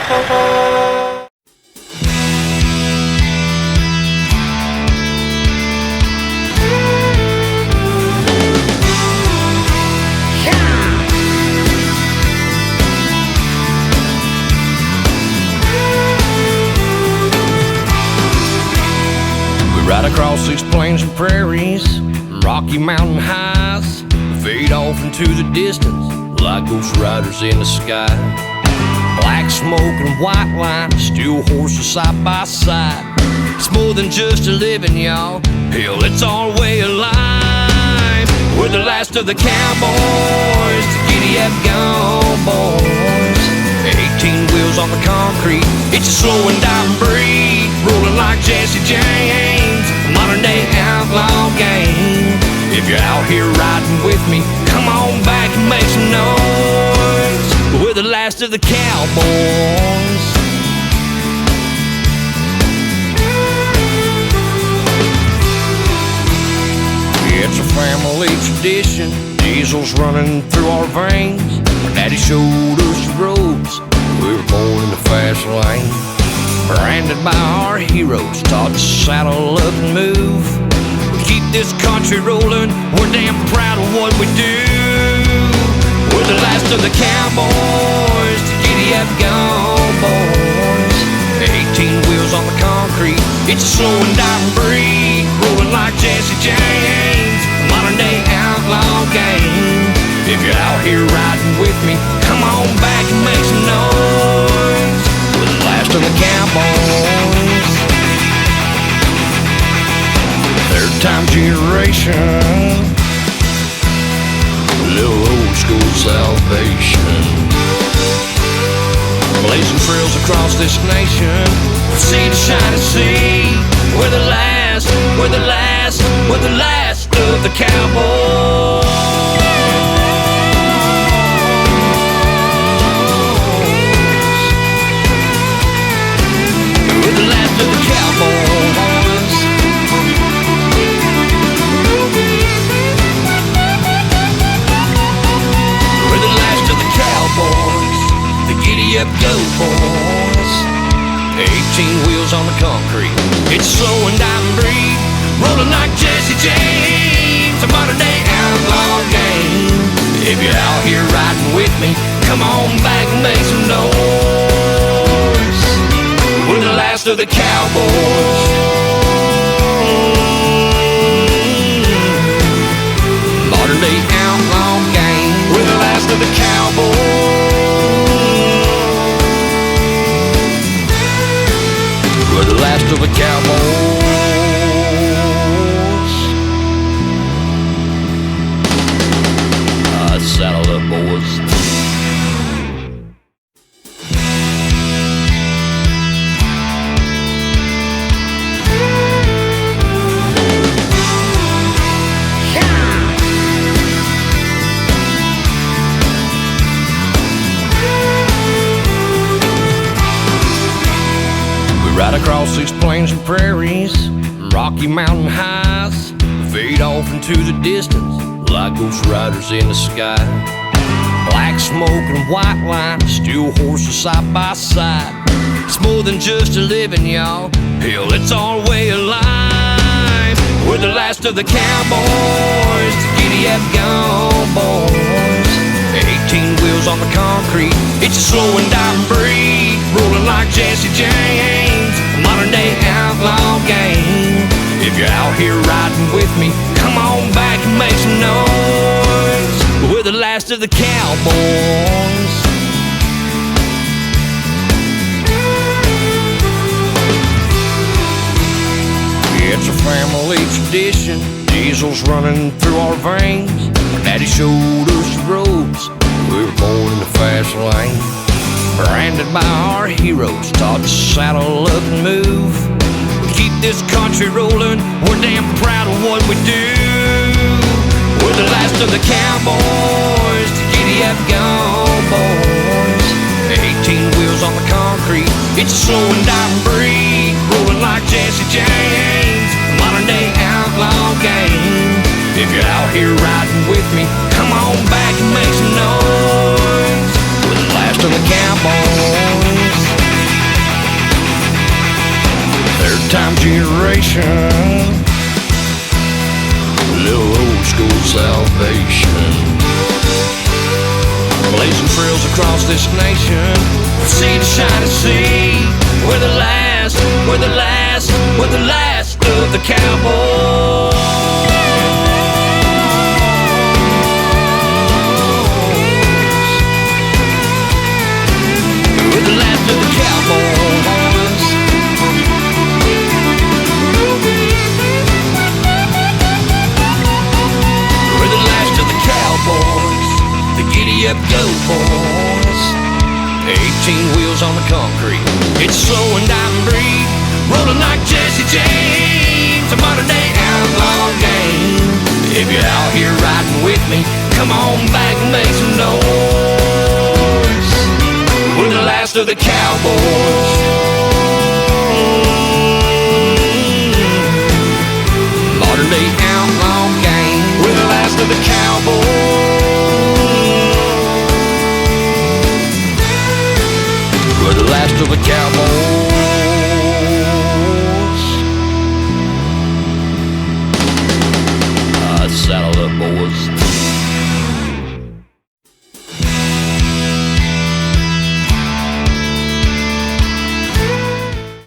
Right across these plains and prairies, rocky mountain highs, fade off into the distance like ghost riders in the sky. Black smoke and white line, steel horses side by side. It's more than just a living, y'all. Hell, it's our way of life. We're the last of the cowboys, the giddy-up gone boys. 18 wheels on the concrete, it's a slow and dying breed, rolling like Jesse James, a modern day outlaw game. If you're out here riding with me, come on back and make some noise. We're the last of the cowboys. It's a family tradition, diesels running through our veins. Daddy showed us the roads, we were born in the fast lane. Branded by our heroes, taught to saddle up and move. We keep this country rolling, we're damn proud of what we do. We're the last of the cowboys, the giddy-up gone boys. 18 wheels on the concrete, it's a slow and dying breed, rolling like Jesse James, a modern day outlaw game. If you're out here riding with me, come on back and make some noise. We're the last of the cowboys. Third time generation, little old school salvation. Blazing trails across this nation, from sea to shining sea. We're the last, we're the last, we're the last of the cowboys. We're the last of the cowboys. We're the last of the cowboys, the giddy-up go boys. 18 wheels on the concrete, it's slow and dying breed, rolling like Jesse James, a modern day outlaw game. If you're out here riding with me, come on back and make some noise. We're the last of the cowboys. Modern day outlaw gang. We're the last of the cowboys. We're the last of the cowboys. Saddle up, boys. Right across these plains and prairies, rocky mountain highs, fade off into the distance like ghost riders in the sky. Black smoke and white line, steel horses side by side. It's more than just a living, y'all. Hell, it's our way of life. We're the last of the cowboys, the giddy-up gone boys. 18 wheels on the concrete, it's a slow and dying breed, rolling like Jesse James, a modern day outlaw game. If you're out here riding with me, come on back and make some noise. We're the last of the cowboys. It's a family tradition, diesels running through our veins. Daddy showed us the roads, we were born in the fast lane. Branded by our heroes, taught to saddle up and move. We keep this country rolling, we're damn proud of what we do. We're the last of the cowboys, the giddy-up gone boys. 18 wheels on the concrete, it's a slow and dying breed, rolling like Jesse James, a modern day outlaw game. If you're out here riding with me, come on back and make some noise. We're the last of the cowboys. miles across this nation, from sea to shining sea. We're the last, we're the last, we're the last of the cowboys. We're the last of the cowboys. We're the last of the cowboys. The giddy up go boys. 18 wheels on the concrete. It's slow and diamond breed, rolling like Jesse James. A modern day outlaw game. If you're out here riding with me, come on back and make some noise. We're the last of the cowboys. Modern day outlaw gang. We're the last of the cowboys. We're the last of the cowboys.